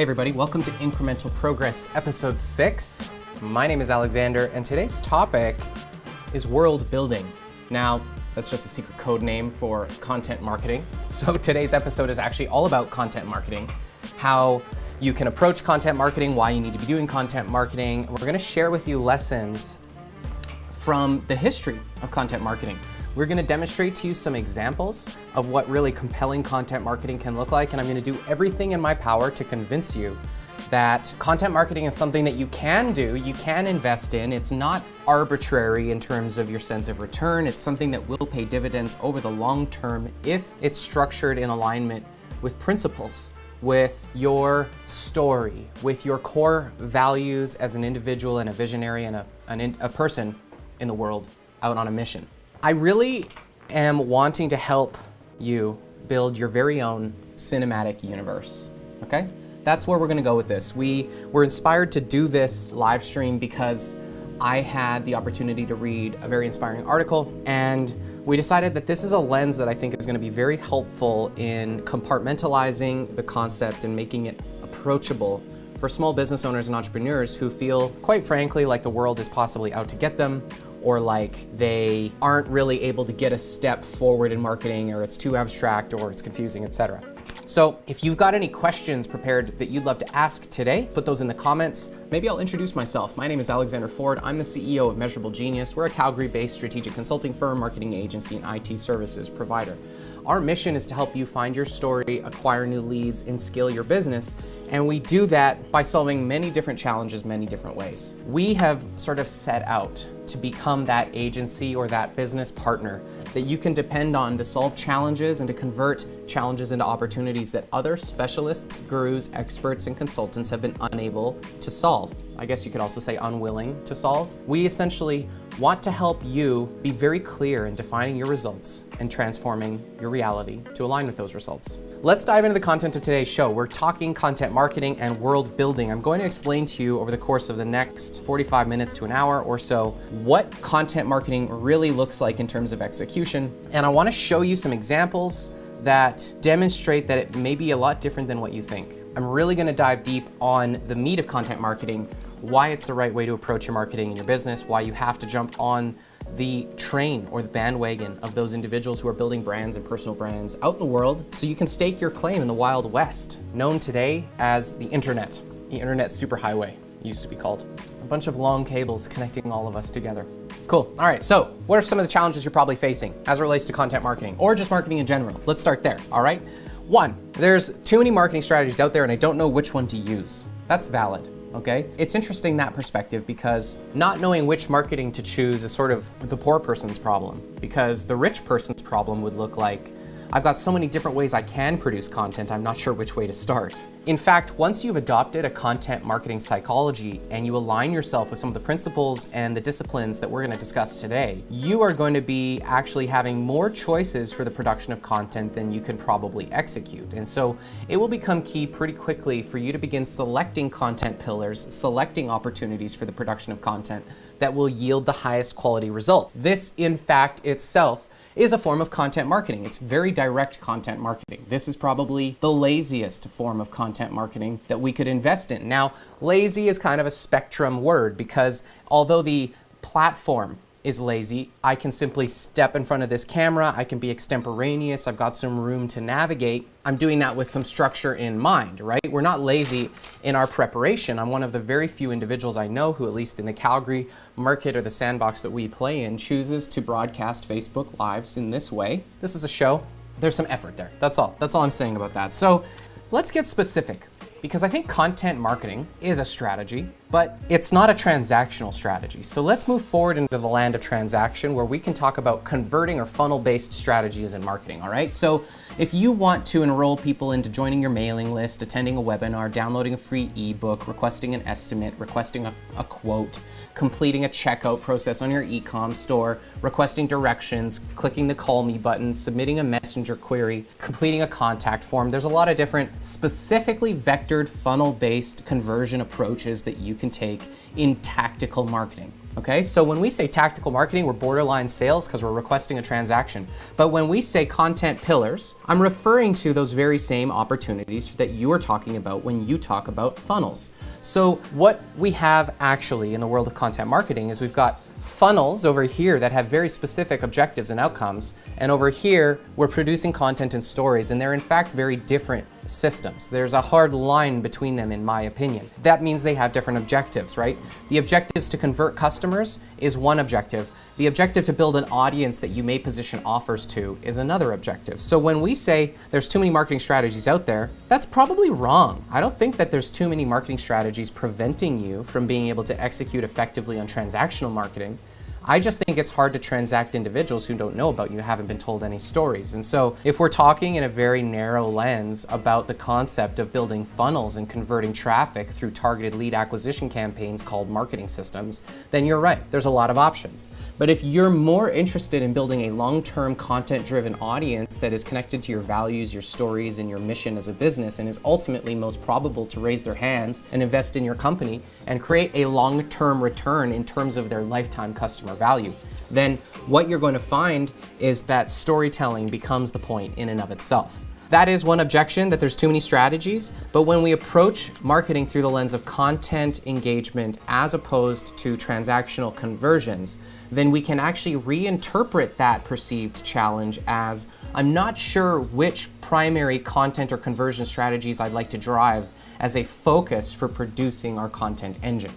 Hey everybody, welcome to Incremental Progress, episode 6. My name is Alexander, and today's topic is world building. Now, that's just a secret code name for content marketing. So today's episode is actually all about content marketing, how you can approach content marketing, why you need to be doing content marketing. We're gonna share with you lessons from the history of content marketing. We're gonna demonstrate to you some examples of what really compelling content marketing can look like, and I'm gonna do everything in my power to convince you that content marketing is something that you can do, you can invest in. It's not arbitrary in terms of your sense of return. It's something that will pay dividends over the long term if it's structured in alignment with principles, with your story, with your core values as an individual and a visionary and a person in the world out on a mission. I really am wanting to help you build your very own cinematic universe, okay? That's where we're gonna go with this. We were inspired to do this live stream because I had the opportunity to read a very inspiring article, and we decided that this is a lens that I think is gonna be very helpful in compartmentalizing the concept and making it approachable for small business owners and entrepreneurs who feel, quite frankly, like the world is possibly out to get them, or like they aren't really able to get a step forward in marketing, or it's too abstract, or it's confusing, etc. So if you've got any questions prepared that you'd love to ask today, put those in the comments. Maybe I'll introduce myself. My name is Alexander Ford. I'm the CEO of Measurable Genius. We're a Calgary-based strategic consulting firm, marketing agency, and IT services provider. Our mission is to help you find your story, acquire new leads, and scale your business. And we do that by solving many different challenges, many different ways. We have sort of set out to become that agency or that business partner that you can depend on to solve challenges and to convert challenges into opportunities that other specialists, gurus, experts, and consultants have been unable to solve. I guess you could also say unwilling to solve. We essentially want to help you be very clear in defining your results and transforming your reality to align with those results. Let's dive into the content of today's show. We're talking content marketing and world building. I'm going to explain to you over the course of the next 45 minutes to an hour or so what content marketing really looks like in terms of execution. And I want to show you some examples that demonstrate that it may be a lot different than what you think. I'm really going to dive deep on the meat of content marketing, why it's the right way to approach your marketing in your business, why you have to jump on the train or the bandwagon of those individuals who are building brands and personal brands out in the world so you can stake your claim in the Wild West, known today as the internet superhighway, it used to be called. A bunch of long cables connecting all of us together. Cool. All right, so what are some of the challenges you're probably facing as it relates to content marketing or just marketing in general? Let's start there, all right? 1, there's too many marketing strategies out there and I don't know which one to use. That's valid. Okay? It's interesting, that perspective, because not knowing which marketing to choose is sort of the poor person's problem, because the rich person's problem would look like, I've got so many different ways I can produce content, I'm not sure which way to start. In fact, once you've adopted a content marketing psychology and you align yourself with some of the principles and the disciplines that we're going to discuss today, you are going to be actually having more choices for the production of content than you can probably execute. And so it will become key pretty quickly for you to begin selecting content pillars, selecting opportunities for the production of content that will yield the highest quality results. This, in fact, itself is a form of content marketing. It's very direct content marketing. This is probably the laziest form of content marketing that we could invest in. Now, lazy is kind of a spectrum word because although the platform is lazy, I can simply step in front of this camera, I can be extemporaneous, I've got some room to navigate. I'm doing that with some structure in mind, right? We're not lazy in our preparation. I'm one of the very few individuals I know who, at least in the Calgary market or the sandbox that we play in, chooses to broadcast Facebook Lives in this way. This is a show. There's some effort there. That's all I'm saying about that. So let's get specific, because I think content marketing is a strategy, but it's not a transactional strategy. So let's move forward into the land of transaction where we can talk about converting or funnel-based strategies in marketing, all right? So if you want to enroll people into joining your mailing list, attending a webinar, downloading a free ebook, requesting an estimate, requesting a quote, completing a checkout process on your e-com store, requesting directions, clicking the call me button, submitting a messenger query, completing a contact form, there's a lot of different specifically vectored funnel-based conversion approaches that you can take in tactical marketing. Okay, so when we say tactical marketing, we're borderline sales because we're requesting a transaction. But when we say content pillars, I'm referring to those very same opportunities that you are talking about when you talk about funnels. So what we have actually in the world of content marketing is we've got funnels over here that have very specific objectives and outcomes, and over here we're producing content and stories, and they're in fact very different systems. There's a hard line between them, in my opinion. That means they have different objectives, right? The objectives to convert customers is one objective. The objective to build an audience that you may position offers to is another objective. So when we say there's too many marketing strategies out there, that's probably wrong. I don't think that there's too many marketing strategies preventing you from being able to execute effectively on transactional marketing. I just think it's hard to transact individuals who don't know about you, haven't been told any stories. And so if we're talking in a very narrow lens about the concept of building funnels and converting traffic through targeted lead acquisition campaigns called marketing systems, then you're right, there's a lot of options. But if you're more interested in building a long-term content-driven audience that is connected to your values, your stories, and your mission as a business, and is ultimately most probable to raise their hands and invest in your company and create a long-term return in terms of their lifetime customer value, then what you're going to find is that storytelling becomes the point in and of itself. That is one objection, that there's too many strategies, but when we approach marketing through the lens of content engagement as opposed to transactional conversions, then we can actually reinterpret that perceived challenge as, I'm not sure which primary content or conversion strategies I'd like to drive as a focus for producing our content engine.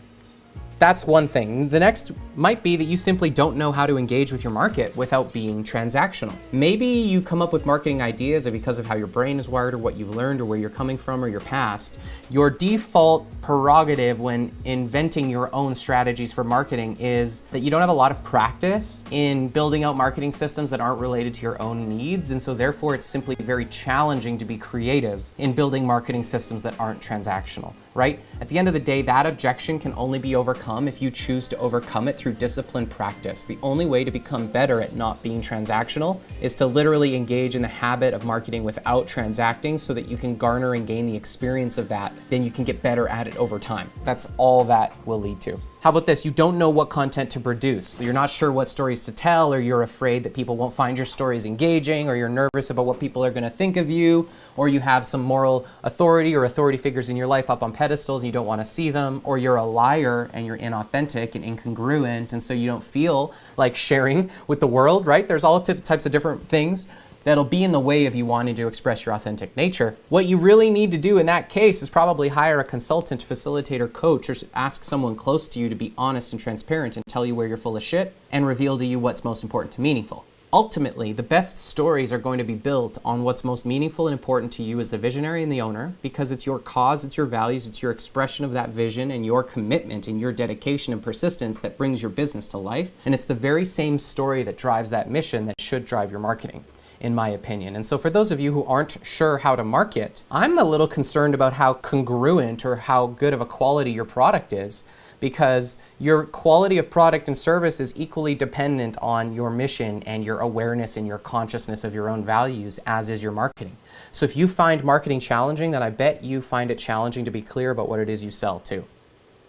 That's one thing. The next might be that you simply don't know how to engage with your market without being transactional. Maybe you come up with marketing ideas because of how your brain is wired or what you've learned or where you're coming from or your past. Your default prerogative when inventing your own strategies for marketing is that you don't have a lot of practice in building out marketing systems that aren't related to your own needs, and so therefore it's simply very challenging to be creative in building marketing systems that aren't transactional, right? At the end of the day, that objection can only be overcome if you choose to overcome it through disciplined practice. The only way to become better at not being transactional is to literally engage in the habit of marketing without transacting so that you can garner and gain the experience of that. Then you can get better at it over time. That's all that will lead to. How about this? You don't know what content to produce. So you're not sure what stories to tell, or you're afraid that people won't find your stories engaging, or you're nervous about what people are going to think of you, or you have some moral authority or authority figures in your life up on pedestals and you don't want to see them, or you're a liar and you're inauthentic and incongruent, and so you don't feel like sharing with the world, right? There's all types of different things that'll be in the way of you wanting to express your authentic nature. What you really need to do in that case is probably hire a consultant, facilitator, coach, or ask someone close to you to be honest and transparent and tell you where you're full of shit and reveal to you what's most important to meaningful. Ultimately, the best stories are going to be built on what's most meaningful and important to you as the visionary and the owner, because it's your cause, it's your values, it's your expression of that vision and your commitment and your dedication and persistence that brings your business to life. And it's the very same story that drives that mission that should drive your marketing, in my opinion. And so for those of you who aren't sure how to market, I'm a little concerned about how congruent or how good of a quality your product is, because your quality of product and service is equally dependent on your mission and your awareness and your consciousness of your own values, as is your marketing. So if you find marketing challenging, then I bet you find it challenging to be clear about what it is you sell too.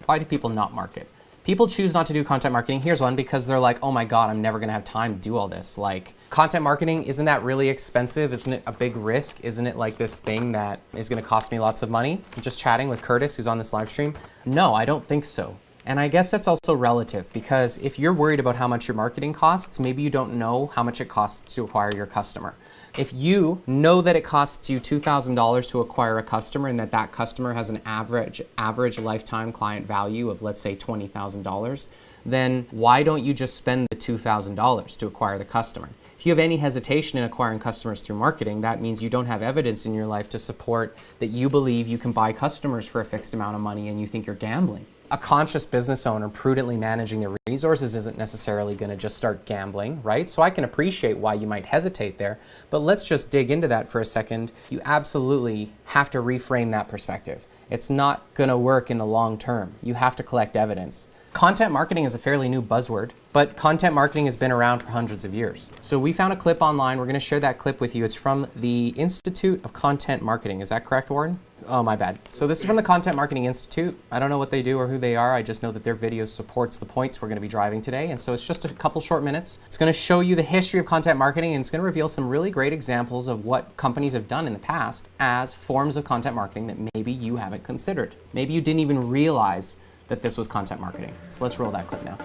Why do people not market? People choose not to do content marketing. Here's one, because they're like, oh my God, I'm never gonna have time to do all this. Like, content marketing, isn't that really expensive? Isn't it a big risk? Isn't it like this thing that is gonna cost me lots of money? I'm just chatting with Curtis, who's on this live stream. No, I don't think so. And I guess that's also relative, because if you're worried about how much your marketing costs, maybe you don't know how much it costs to acquire your customer. If you know that it costs you $2,000 to acquire a customer and that customer has an average lifetime client value of, let's say, $20,000, then why don't you just spend the $2,000 to acquire the customer? If you have any hesitation in acquiring customers through marketing, that means you don't have evidence in your life to support that you believe you can buy customers for a fixed amount of money and you think you're gambling. A conscious business owner prudently managing their resources isn't necessarily going to just start gambling, right? So I can appreciate why you might hesitate there, but let's just dig into that for a second. You absolutely have to reframe that perspective. It's not going to work in the long term. You have to collect evidence. Content marketing is a fairly new buzzword, but content marketing has been around for hundreds of years. So we found a clip online. We're going to share that clip with you. It's from the Institute of Content Marketing. Is that correct, Warren? Oh, my bad. So this is from the Content Marketing Institute. I don't know what they do or who they are. I just know that their video supports the points we're going to be driving today. And so it's just a couple short minutes. It's going to show you the history of content marketing, and it's going to reveal some really great examples of what companies have done in the past as forms of content marketing that maybe you haven't considered. Maybe you didn't even realize that this was content marketing. So let's roll that clip now.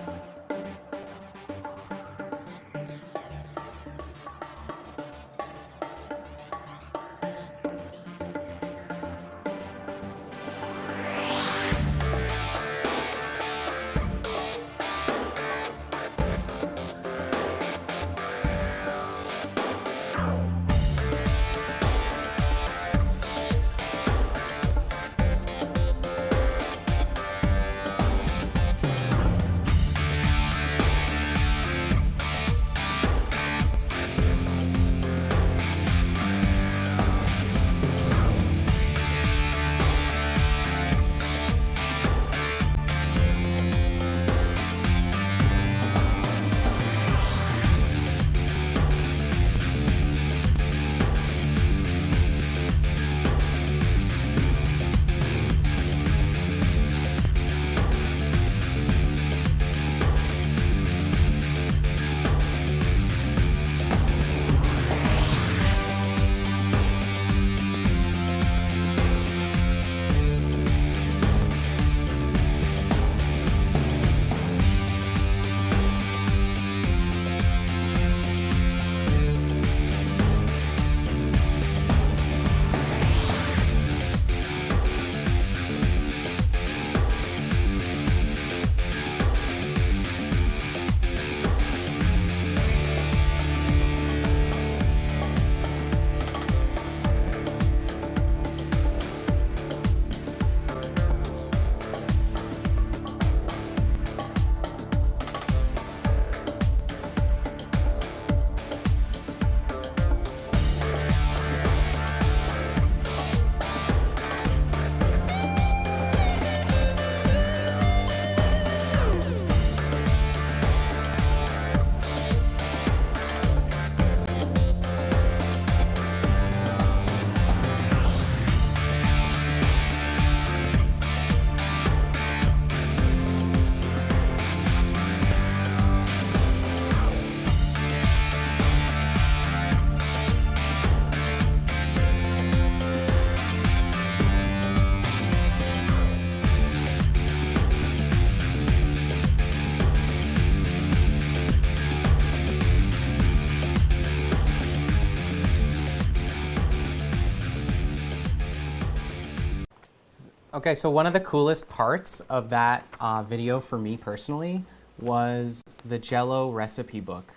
Okay, so one of the coolest parts of that video for me personally was the JELL-O recipe book.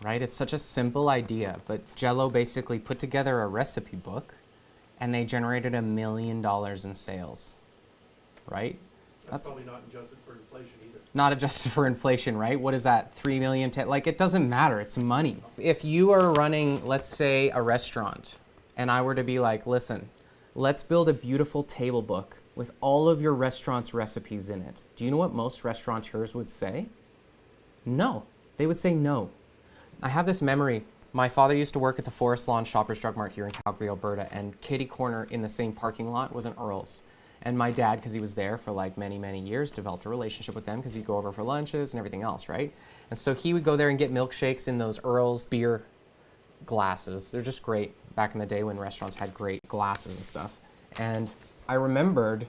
Right? It's such a simple idea, but JELL-O basically put together a recipe book and they generated $1 million in sales. Right? That's probably not adjusted for inflation either. Not adjusted for inflation, right? What is that? 3 million? Like, it doesn't matter. It's money. If you are running, let's say, a restaurant, and I were to be like, listen, let's build a beautiful table book with all of your restaurant's recipes in it. Do you know what most restaurateurs would say? No. They would say no. I have this memory. My father used to work at the Forest Lawn Shoppers Drug Mart here in Calgary, Alberta, and kitty corner in the same parking lot was an Earl's. And my dad, because he was there for like many, many years, developed a relationship with them because he'd go over for lunches and everything else, right? And so he would go there and get milkshakes in those Earl's beer glasses. They're just great back in the day when restaurants had great glasses and stuff. And I remembered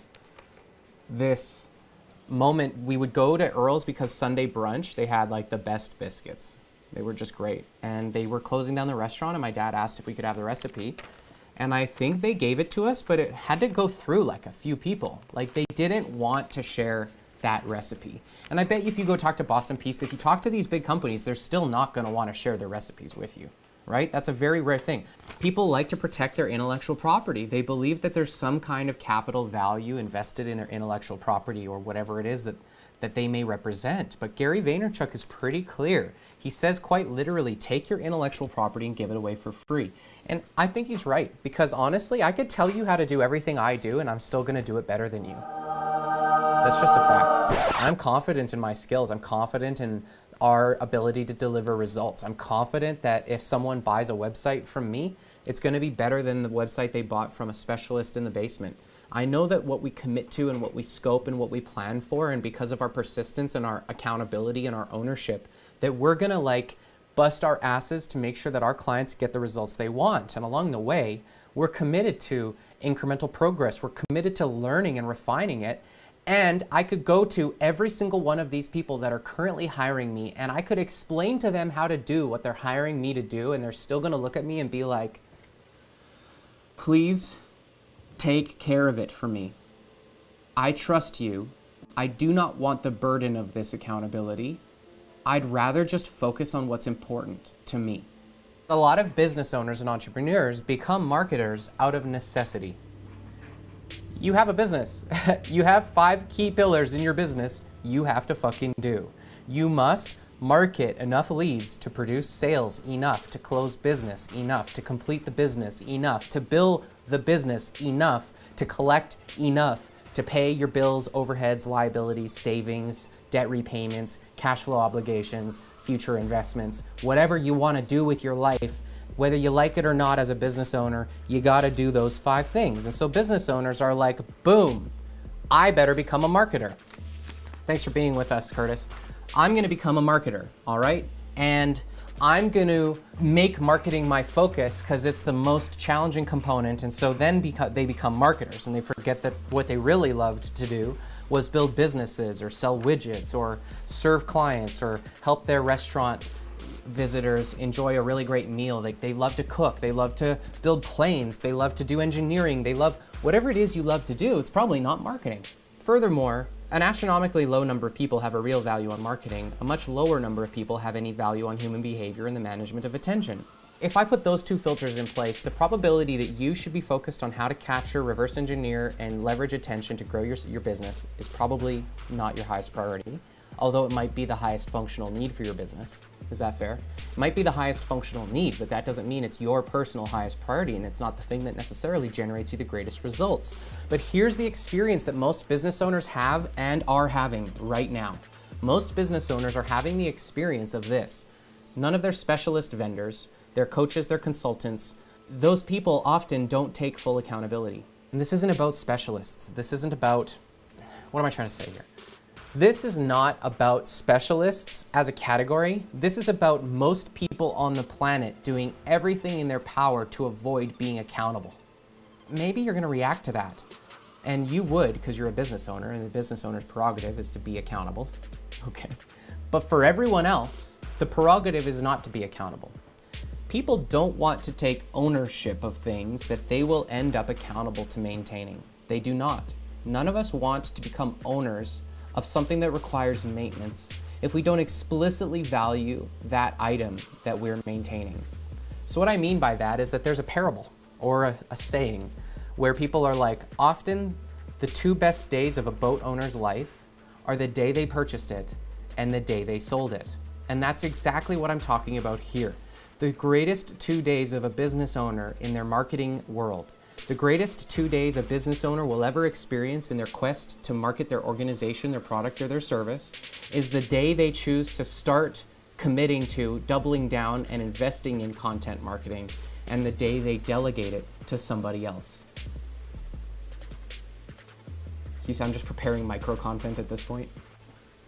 this moment. We would go to Earl's because Sunday brunch, they had like the best biscuits. They were just great. And they were closing down the restaurant, and my dad asked if we could have the recipe. And I think they gave it to us, but it had to go through like a few people. Like, they didn't want to share that recipe. And I bet you if you go talk to Boston Pizza, if you talk to these big companies, they're still not going to want to share their recipes with you, right? That's a very rare thing. People like to protect their intellectual property. They believe that there's some kind of capital value invested in their intellectual property or whatever it is that they may represent. But Gary Vaynerchuk is pretty clear. He says quite literally, take your intellectual property and give it away for free. And I think he's right, because honestly, I could tell you how to do everything I do and I'm still going to do it better than you. That's just a fact. I'm confident in my skills. I'm confident in our ability to deliver results. I'm confident that if someone buys a website from me, it's going to be better than the website they bought from a specialist in the basement. I know that what we commit to and what we scope and what we plan for, and because of our persistence and our accountability and our ownership, that we're going to like bust our asses to make sure that our clients get the results they want. And along the way, we're committed to incremental progress. We're committed to learning and refining it. And I could go to every single one of these people that are currently hiring me, and I could explain to them how to do what they're hiring me to do, and they're still going to look at me and be like, please take care of it for me. I trust you. I do not want the burden of this accountability. I'd rather just focus on what's important to me. A lot of business owners and entrepreneurs become marketers out of necessity. You have a business. You have 5 key pillars in your business you have to fucking do. You must market enough leads to produce sales enough to close business enough to complete the business enough to bill the business enough to collect enough to pay your bills, overheads, liabilities, savings, debt repayments, cash flow obligations, future investments, whatever you want to do with your life. Whether you like it or not as a business owner, you got to do those 5 things. And so business owners are like, boom, I better become a marketer. Thanks for being with us, Curtis. I'm going to become a marketer, all right? And I'm going to make marketing my focus because it's the most challenging component. And so then they become marketers, and they forget that what they really loved to do was build businesses or sell widgets or serve clients or help their restaurant visitors enjoy a really great meal. They love to cook, they love to build planes, they love to do engineering, they love whatever it is you love to do. It's probably not marketing. Furthermore, an astronomically low number of people have a real value on marketing. A much lower number of people have any value on human behavior and the management of attention. If I put those 2 filters in place, the probability that you should be focused on how to capture, reverse engineer, and leverage attention to grow your business is probably not your highest priority, although it might be the highest functional need for your business. Is that fair? It might be the highest functional need, but that doesn't mean it's your personal highest priority, and it's not the thing that necessarily generates you the greatest results. But here's the experience that most business owners have and are having right now. Most business owners are having the experience of this. None of their specialist vendors, their coaches, their consultants, those people often don't take full accountability. And this isn't about specialists. This isn't about, what am I trying to say here? This is not about specialists as a category. This is about most people on the planet doing everything in their power to avoid being accountable. Maybe you're going to react to that. And you would, because you're a business owner, and the business owner's prerogative is to be accountable. Okay. But for everyone else, the prerogative is not to be accountable. People don't want to take ownership of things that they will end up accountable to maintaining. They do not. None of us want to become owners of something that requires maintenance if we don't explicitly value that item that we're maintaining. So what I mean by that is that there's a parable or a saying where people are like, often the 2 best days of a boat owner's life are the day they purchased it and the day they sold it. And that's exactly what I'm talking about here. The greatest 2 days of a business owner in their marketing world, the greatest 2 days a business owner will ever experience in their quest to market their organization, their product, or their service is the day they choose to start committing to doubling down and investing in content marketing, and the day they delegate it to somebody else. You see, I'm just preparing micro content at this point.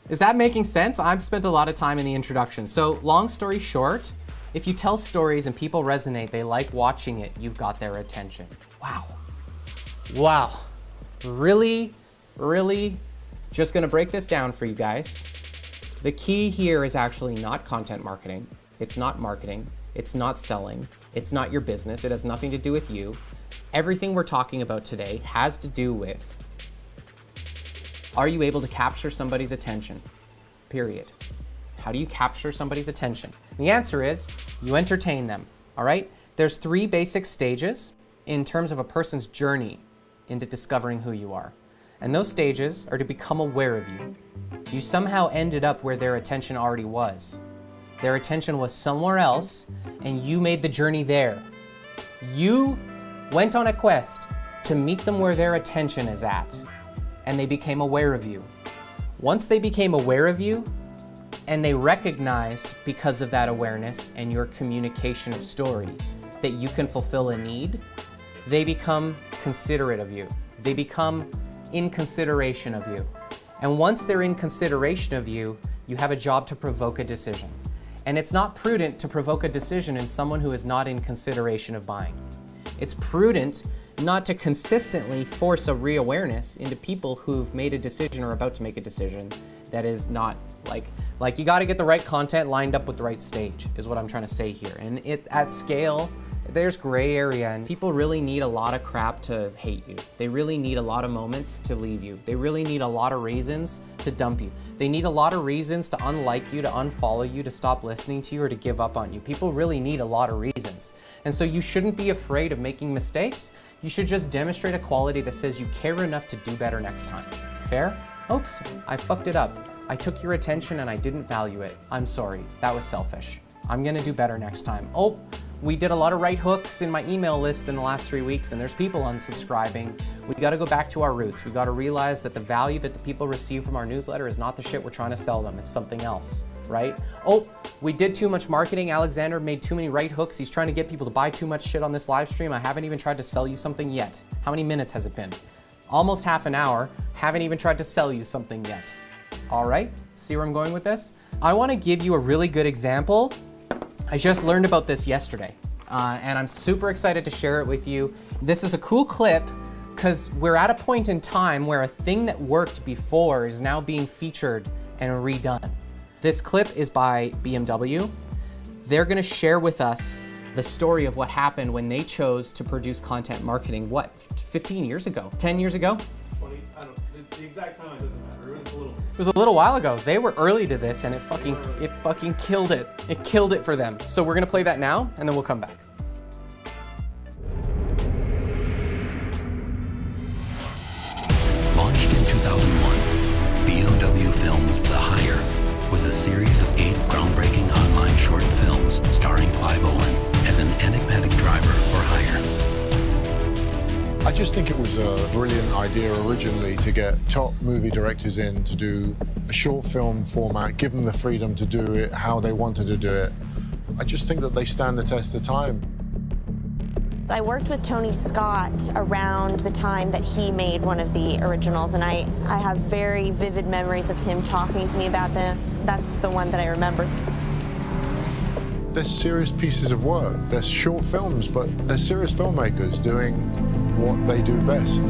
Is that making sense? I've spent a lot of time in the introduction. So long story short, if you tell stories and people resonate, they like watching it, you've got their attention. Wow. Really just gonna break this down for you guys. The key here is actually not content marketing. It's not marketing. It's not selling. It's not your business. It has nothing to do with you. Everything we're talking about today has to do with, are you able to capture somebody's attention? Period. How do you capture somebody's attention? And the answer is you entertain them, all right? There's 3 basic stages in terms of a person's journey into discovering who you are. And those stages are to become aware of you. You somehow ended up where their attention already was. Their attention was somewhere else, and you made the journey there. You went on a quest to meet them where their attention is at. and they became aware of you. Once they became aware of you, and they recognized because of that awareness and your communication of story that you can fulfill a need, they become considerate of you. They become in consideration of you. And once they're in consideration of you, you have a job to provoke a decision. And it's not prudent to provoke a decision in someone who is not in consideration of buying. It's prudent not to consistently force a re-awareness into people who've made a decision or about to make a decision that is not like you got to get the right content lined up with the right stage is what I'm trying to say here. And at scale, there's gray area, and people really need a lot of crap to hate you. They really need a lot of moments to leave you. They really need a lot of reasons to dump you. They need a lot of reasons to unlike you, to unfollow you, to stop listening to you, or to give up on you. People really need a lot of reasons. And so you shouldn't be afraid of making mistakes. You should just demonstrate a quality that says you care enough to do better next time. Fair? Oops, I fucked it up. I took your attention and I didn't value it. I'm sorry, that was selfish. I'm gonna do better next time. Oh, we did a lot of right hooks in my email list in the last 3 weeks, and there's people unsubscribing. We gotta go back to our roots. We gotta realize that the value that the people receive from our newsletter is not the shit we're trying to sell them, it's something else, right? Oh, we did too much marketing. Alexander made too many right hooks. He's trying to get people to buy too much shit on this live stream. I haven't even tried to sell you something yet. How many minutes has it been? Almost half an hour. Haven't even tried to sell you something yet. All right, see where I'm going with this? I wanna give you a really good example. I just learned about this yesterday, and I'm super excited to share it with you. This is a cool clip because we're at a point in time where a thing that worked before is now being featured and redone. This clip is by BMW. They're gonna share with us the story of what happened when they chose to produce content marketing, 15 years ago, 10 years ago? 20, I don't, the exact time doesn't matter. It was a little while ago. They were early to this, and it fucking killed it. It killed it for them. So we're gonna play that now, and then we'll come back. Launched in 2001, BMW Films' The Hire was a series of 8 groundbreaking online short films starring Clive Owen as an enigmatic driver for hire. I just think it was a brilliant idea originally to get top movie directors in to do a short film format, give them the freedom to do it how they wanted to do it. I just think that they stand the test of time. I worked with Tony Scott around the time that he made one of the originals, and I have very vivid memories of him talking to me about them. That's the one that I remember. They're serious pieces of work. They're short films, but they're serious filmmakers doing what they do best.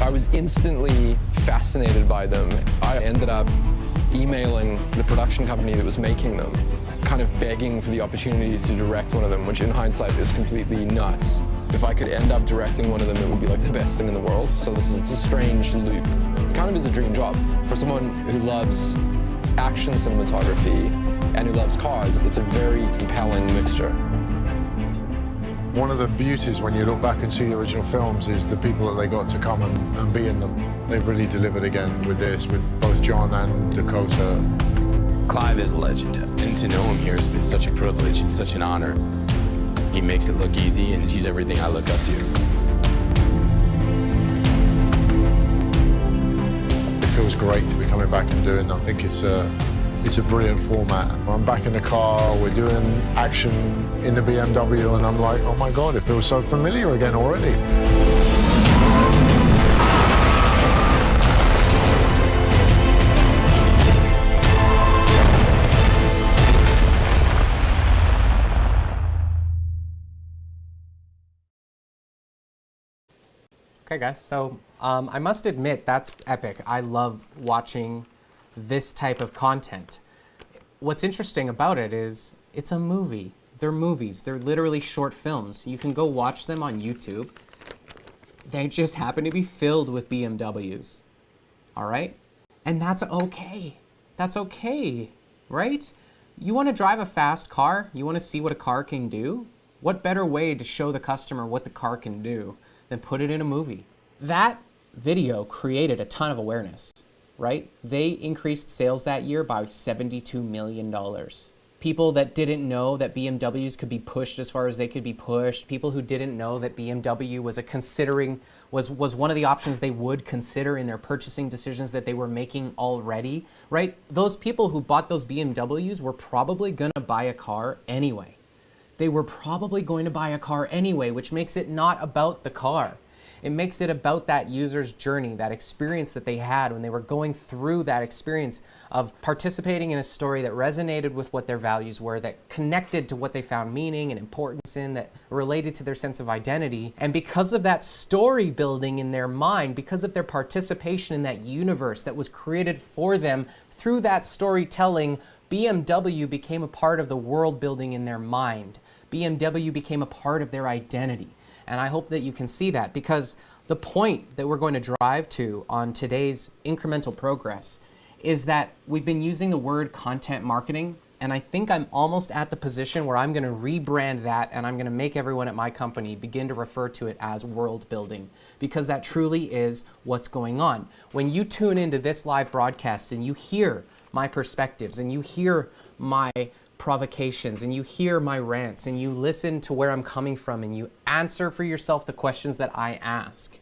I was instantly fascinated by them. I ended up emailing the production company that was making them, kind of begging for the opportunity to direct one of them, which in hindsight is completely nuts. If I could end up directing one of them, it would be like the best thing in the world. So it's a strange loop. It kind of is a dream job. For someone who loves action cinematography and who loves cars, it's a very compelling mixture. One of the beauties when you look back and see the original films is the people that they got to come and be in them. They've really delivered again with this, with both John and Dakota. Clive is a legend, and to know him here has been such a privilege and such an honor. He makes it look easy, and he's everything I look up to. It feels great to be coming back and doing them. I think it's a brilliant format. I'm back in the car, we're doing action in the BMW, and I'm like, oh my God, it feels so familiar again already. Okay guys, so I must admit that's epic. I love watching this type of content. What's interesting about it is it's a movie. They're movies. They're literally short films. You can go watch them on YouTube. They just happen to be filled with BMWs. All right? And that's okay. That's okay, right? You want to drive a fast car? You want to see what a car can do? What better way to show the customer what the car can do than put it in a movie? That video created a ton of awareness, right? They increased sales that year by $72 million. people that didn't know that BMWs could be pushed as far as they could be pushed, people who didn't know that BMW was one of the options they would consider in their purchasing decisions that they were making already, right? Those people who bought those BMWs were probably going to buy a car anyway. They were probably going to buy a car anyway, which makes it not about the car. It makes it about that user's journey, that experience that they had when they were going through that experience of participating in a story that resonated with what their values were, that connected to what they found meaning and importance in, that related to their sense of identity. And because of that story building in their mind, because of their participation in that universe that was created for them through that storytelling, BMW became a part of the world building in their mind. BMW became a part of their identity. And I hope that you can see that, because the point that we're going to drive to on today's incremental progress is that we've been using the word content marketing, and I think I'm almost at the position where I'm going to rebrand that, and I'm going to make everyone at my company begin to refer to it as world building, because that truly is what's going on. When you tune into this live broadcast and you hear my perspectives and you hear my provocations and you hear my rants and you listen to where I'm coming from and you answer for yourself the questions that I ask,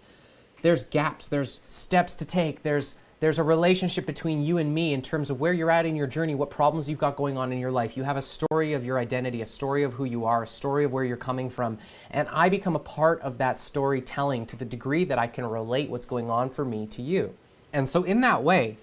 there's gaps, there's steps to take, there's a relationship between you and me in terms of where you're at in your journey, what problems you've got going on in your life. You have a story of your identity, a story of who you are, a story of where you're coming from, and I become a part of that storytelling to the degree that I can relate what's going on for me to you. And so in that way,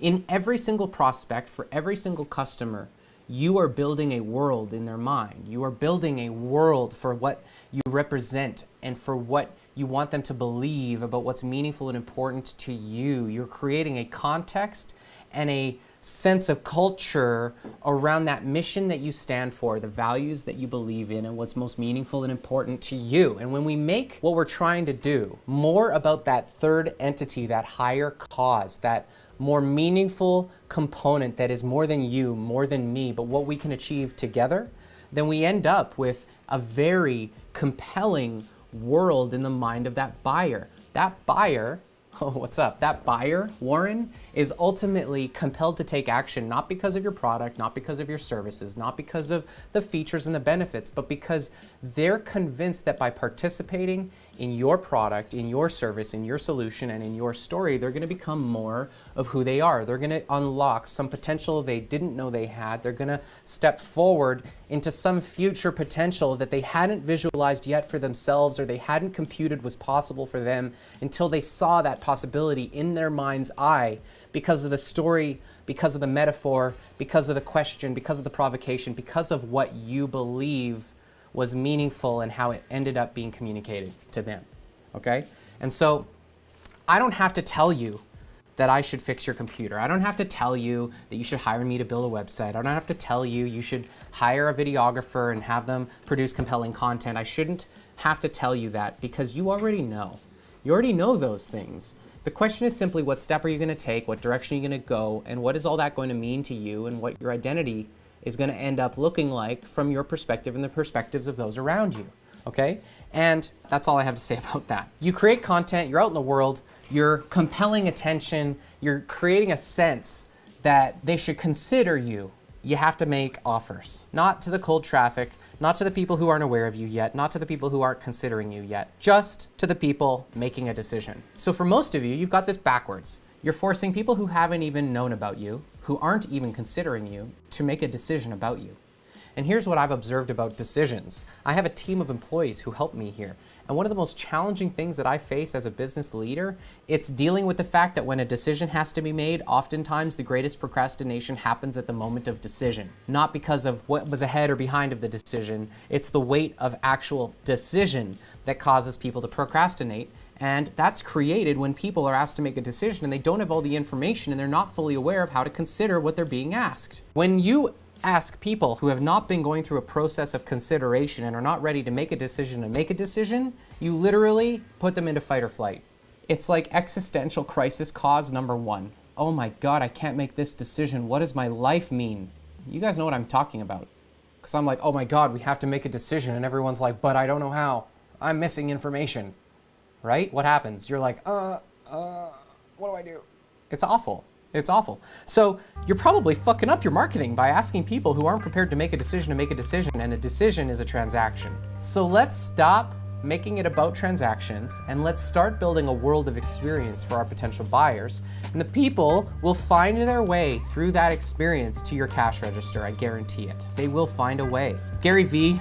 in every single prospect, for every single customer, you are building a world in their mind. You are building a world for what you represent and for what you want them to believe about what's meaningful and important to you. You're creating a context and a sense of culture around that mission that you stand for, the values that you believe in, and what's most meaningful and important to you. And when we make what we're trying to do more about that third entity, that higher cause, that more meaningful component that is more than you, more than me, but what we can achieve together, then we end up with a very compelling world in the mind of that buyer. That buyer, oh, what's up? That buyer, Warren, is ultimately compelled to take action, not because of your product, not because of your services, not because of the features and the benefits, but because they're convinced that by participating in your product, in your service, in your solution, and in your story, they're going to become more of who they are. They're going to unlock some potential they didn't know they had. They're going to step forward into some future potential that they hadn't visualized yet for themselves, or they hadn't computed was possible for them until they saw that possibility in their mind's eye, because of the story, because of the metaphor, because of the question, because of the provocation, because of what you believe was meaningful and how it ended up being communicated to them, okay? And so I don't have to tell you that I should fix your computer. I don't have to tell you that you should hire me to build a website. I don't have to tell you you should hire a videographer and have them produce compelling content. I shouldn't have to tell you that, because you already know. You already know those things. The question is simply, what step are you going to take, what direction are you going to go, and what is all that going to mean to you, and what your identity is going to end up looking like from your perspective and the perspectives of those around you, okay? And that's all I have to say about that. You create content, you're out in the world, you're compelling attention, you're creating a sense that they should consider you. You have to make offers, not to the cold traffic, not to the people who aren't aware of you yet, not to the people who aren't considering you yet, just to the people making a decision. So for most of you, you've got this backwards. You're forcing people who haven't even known about you, who aren't even considering you, to make a decision about you. And here's what I've observed about decisions. I have a team of employees who help me here. And one of the most challenging things that I face as a business leader, it's dealing with the fact that when a decision has to be made, oftentimes the greatest procrastination happens at the moment of decision. Not because of what was ahead or behind of the decision, it's the weight of actual decision that causes people to procrastinate. And that's created when people are asked to make a decision and they don't have all the information and they're not fully aware of how to consider what they're being asked. When you ask people who have not been going through a process of consideration and are not ready to make a decision, you literally put them into fight or flight. It's like existential crisis cause number one. Oh my God, I can't make this decision. What does my life mean? You guys know what I'm talking about. Because I'm like, oh my God, we have to make a decision. And everyone's like, but I don't know how. I'm missing information. Right? What happens? You're like, what do I do? It's awful. It's awful. So you're probably fucking up your marketing by asking people who aren't prepared to make a decision, and a decision is a transaction. So let's stop making it about transactions, and let's start building a world of experience for our potential buyers. And the people will find their way through that experience to your cash register, I guarantee it. They will find a way. Gary Vee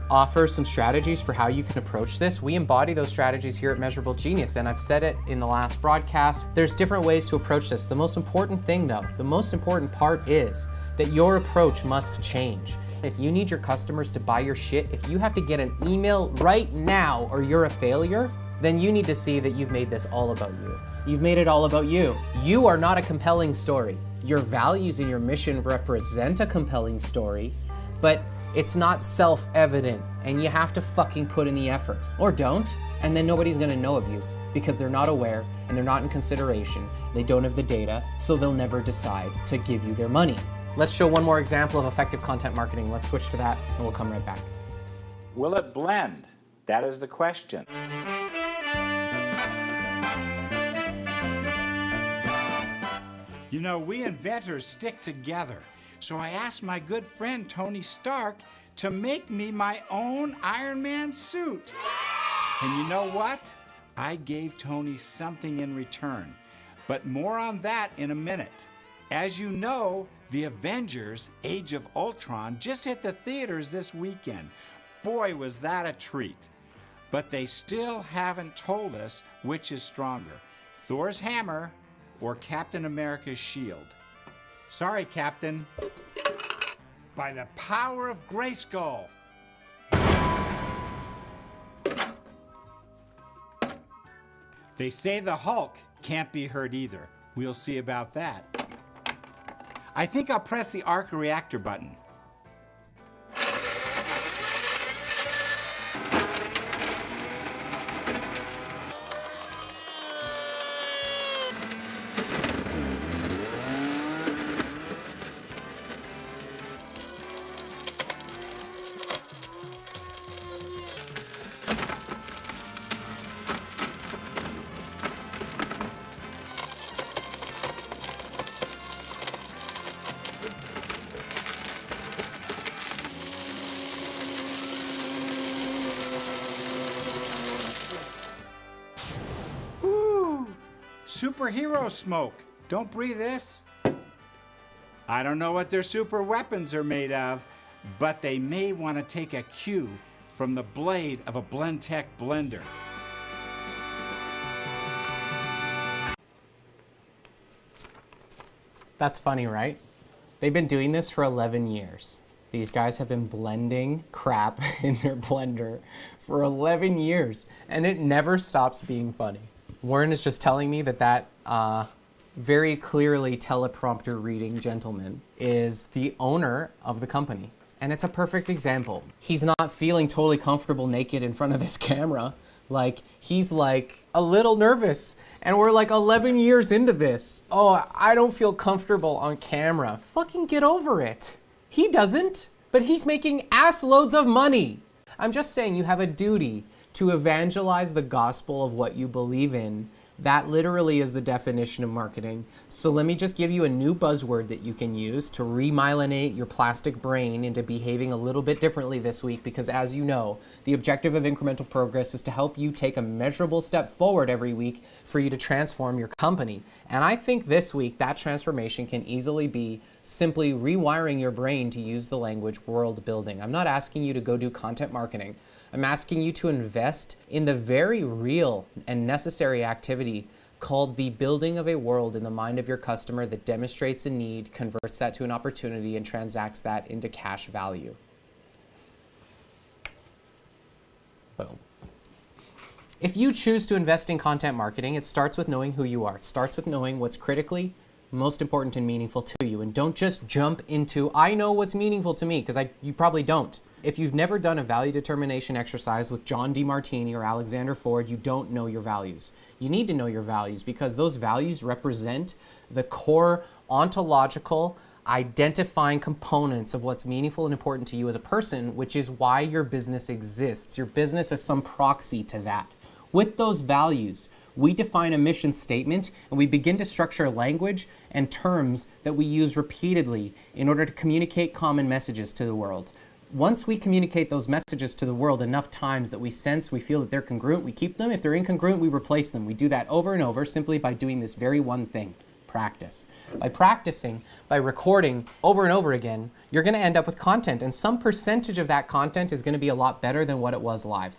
offers some strategies for how you can approach this. We embody those strategies here at Measurable Genius, and I've said it in the last broadcast. There's different ways to approach this. The most important thing though, the most important part is that your approach must change. If you need your customers to buy your shit, if you have to get an email right now or you're a failure, then you need to see that you've made this all about you. You've made it all about you. You are not a compelling story. Your values and your mission represent a compelling story, but it's not self-evident, and you have to fucking put in the effort. Or don't, and then nobody's gonna know of you because they're not aware and they're not in consideration. They don't have the data, so they'll never decide to give you their money. Let's show one more example of effective content marketing. Let's switch to that and we'll come right back. Will it blend? That is the question. You know, we inventors stick together. So I asked my good friend Tony Stark to make me my own Iron Man suit. And you know what? I gave Tony something in return. But more on that in a minute. As you know, The Avengers: Age of Ultron just hit the theaters this weekend. Boy, was that a treat. But they still haven't told us which is stronger, Thor's hammer or Captain America's shield. Sorry, Captain. By the power of Grayskull. They say the Hulk can't be hurt either. We'll see about that. I think I'll press the arc reactor button. Superhero smoke. Don't breathe this. I don't know what their super weapons are made of, but they may want to take a cue from the blade of a Blendtec blender. That's funny, right? They've been doing this for 11 years. These guys have been blending crap in their blender for 11 years, and it never stops being funny. Warren is just telling me that very clearly teleprompter reading gentleman is the owner of the company. And it's a perfect example. He's not feeling totally comfortable naked in front of this camera. Like, he's like a little nervous. And we're like 11 years into this. Oh, I don't feel comfortable on camera. Fucking get over it. He doesn't, but he's making ass loads of money. I'm just saying you have a duty to evangelize the gospel of what you believe in. That literally is the definition of marketing. So let me just give you a new buzzword that you can use to remyelinate your plastic brain into behaving a little bit differently this week, because as you know, the objective of Incremental Progress is to help you take a measurable step forward every week for you to transform your company. And I think this week that transformation can easily be simply rewiring your brain to use the language world building. I'm not asking you to go do content marketing. I'm asking you to invest in the very real and necessary activity called the building of a world in the mind of your customer that demonstrates a need, converts that to an opportunity, and transacts that into cash value. Boom. If you choose to invest in content marketing, it starts with knowing who you are. It starts with knowing what's critically most important and meaningful to you. And don't just jump into, I know what's meaningful to me, because you probably don't. If you've never done a value determination exercise with John DeMartini or Alexander Ford, you don't know your values. You need to know your values because those values represent the core ontological identifying components of what's meaningful and important to you as a person, which is why your business exists. Your business is some proxy to that. With those values, We define a mission statement and we begin to structure language and terms that we use repeatedly in order to communicate common messages to the world. Once we communicate those messages to the world enough times that we sense, we feel that they're congruent, we keep them. If they're incongruent, we replace them. We do that over and over simply by doing this very one thing, practice. By practicing, by recording over and over again, you're going to end up with content, and some percentage of that content is going to be a lot better than what it was live.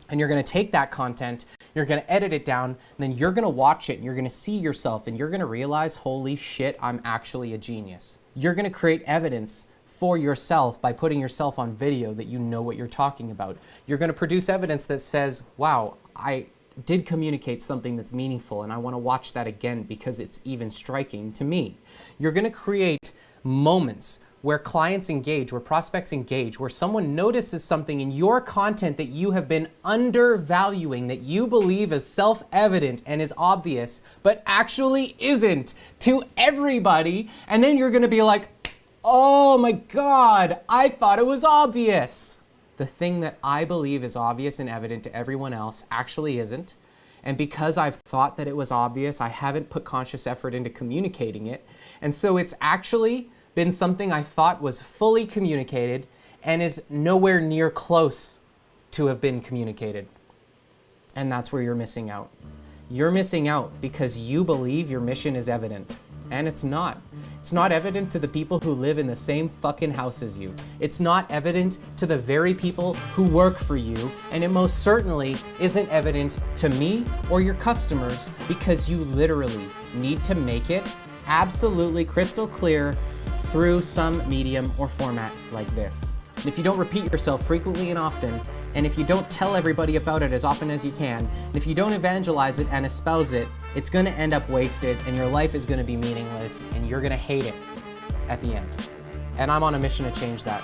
And you're going to take that content, you're going to edit it down, and then you're going to watch it, and you're going to see yourself, and you're going to realize, holy shit, I'm actually a genius. You're going to create evidence for yourself by putting yourself on video that you know what you're talking about. You're going to produce evidence that says, wow, I did communicate something that's meaningful and I want to watch that again because it's even striking to me. You're going to create moments where clients engage, where prospects engage, where someone notices something in your content that you have been undervaluing, that you believe is self-evident and is obvious, but actually isn't to everybody. And then you're going to be like, oh my God, I thought it was obvious. The thing that I believe is obvious and evident to everyone else actually isn't. And because I've thought that it was obvious, I haven't put conscious effort into communicating it. And so it's actually been something I thought was fully communicated and is nowhere near close to have been communicated. And that's where you're missing out. You're missing out because you believe your mission is evident. And it's not. It's not evident to the people who live in the same fucking house as you. It's not evident to the very people who work for you. And it most certainly isn't evident to me or your customers because you literally need to make it absolutely crystal clear through some medium or format like this. And if you don't repeat yourself frequently and often, and if you don't tell everybody about it as often as you can, and if you don't evangelize it and espouse it, it's going to end up wasted and your life is going to be meaningless and you're going to hate it at the end. And I'm on a mission to change that.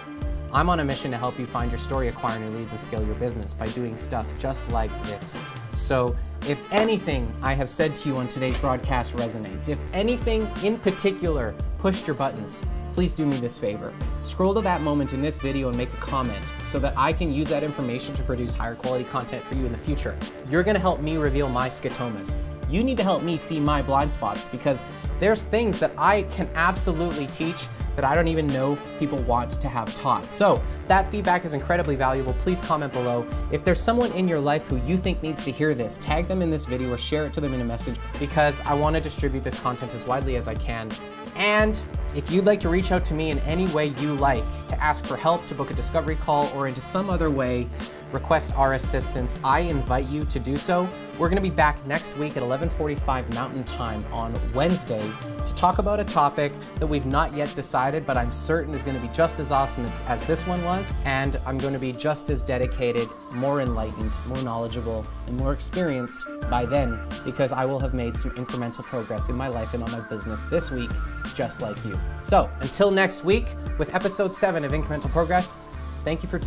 I'm on a mission to help you find your story, acquire new leads, and scale your business by doing stuff just like this. So if anything I have said to you on today's broadcast resonates, if anything in particular pushed your buttons, please do me this favor. Scroll to that moment in this video and make a comment so that I can use that information to produce higher quality content for you in the future. You're gonna help me reveal my scotomas. You need to help me see my blind spots because there's things that I can absolutely teach that I don't even know people want to have taught. So that feedback is incredibly valuable. Please comment below. If there's someone in your life who you think needs to hear this, tag them in this video or share it to them in a message because I want to distribute this content as widely as I can. And if you'd like to reach out to me in any way you like, to ask for help, to book a discovery call, or into some other way request our assistance, I invite you to do so. We're gonna be back next week at 11:45 Mountain Time on Wednesday to talk about a topic that we've not yet decided, but I'm certain is gonna be just as awesome as this one was, and I'm gonna be just as dedicated, more enlightened, more knowledgeable, and more experienced by then, because I will have made some incremental progress in my life and on my business this week, just like you. So, until next week, with episode 7 of Incremental Progress, thank you for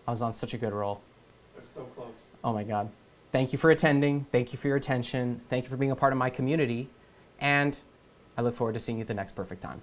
I was on such a good roll. That's so close. Oh my God. Thank you for attending. Thank you for your attention. Thank you for being a part of my community. And I look forward to seeing you at the next perfect time.